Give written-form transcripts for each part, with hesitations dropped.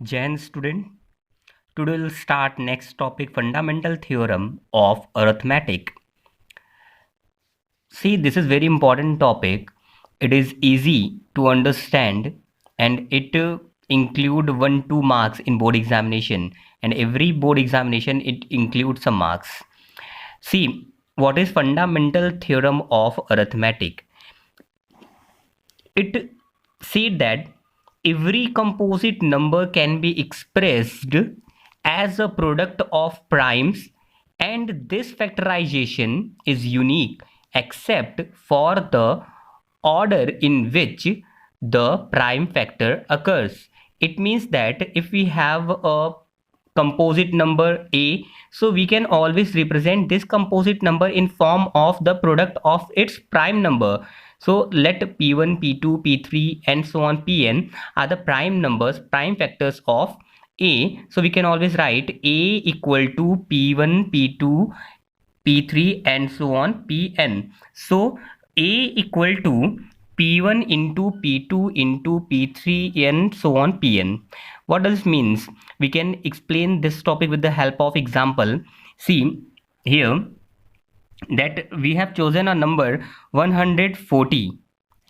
Jan student, today we'll start next topic, fundamental theorem of arithmetic. See, this is very important topic. It is easy to understand and it include 1-2 marks in board examination, and every board examination it includes some marks. See, what is fundamental theorem of arithmetic? It said that every composite number can be expressed as a product of primes, and this factorization is unique except for the order in which the prime factor occurs. It means that if we have a composite number a, so we can always represent this composite number in form of the product of its prime number. So let p1, p2, p3 and so on pn are the prime numbers, prime factors of a. So we can always write a equal to p1, p2, p3 and so on pn. So a equal to p1 into p2 into p3 and so on pn. What does it means? We can explain this topic with the help of example. See here that we have chosen a number 140,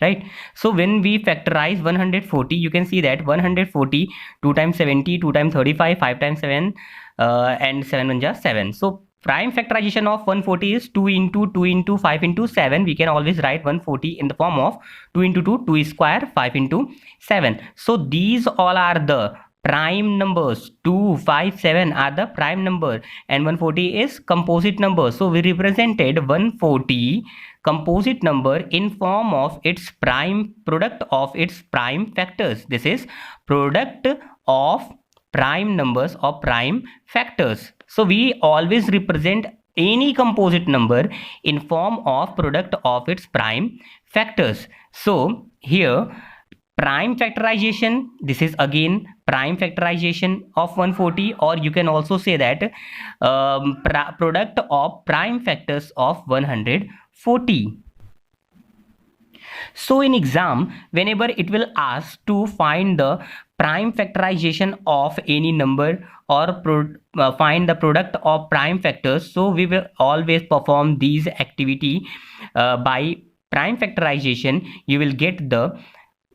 right? So when we factorize 140, you can see that 140, 2 times 70, 2 times 35, 5 times 7 and 7 1 just 7. So prime factorization of 140 is 2 into 2 into 5 into 7. We can always write 140 in the form of 2 into 2, 2 square, 5 into 7. So these all are the prime numbers. 2, 5, 7 are the prime number and 140 is composite number. So we represented 140 composite number in form of its prime, product of its prime factors. This is product of prime numbers or prime factors. So we always represent any composite number in form of product of its prime factors. So here prime factorization, this is again prime factorization of 140, or you can also say that product of prime factors of 140. So in exam, whenever it will ask to find the prime factorization of any number or find the product of prime factors, so we will always perform these activity by prime factorization. You will get the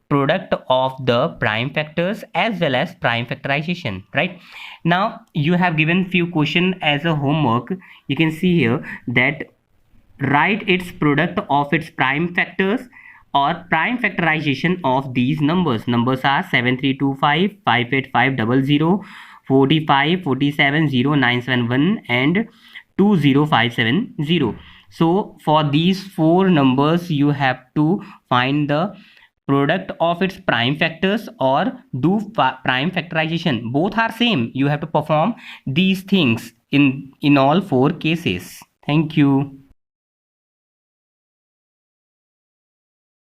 product of the prime factors as well as prime factorization, right? Now you have given few question as a homework. You can see here that write its product of its prime factors or prime factorization of these numbers. Numbers are 7325, 58500, 45, 47, 0971 and 20570. So for these four numbers you have to find the product of its prime factors or do prime factorization. Both are same. You have to perform these things in all four cases. Thank you.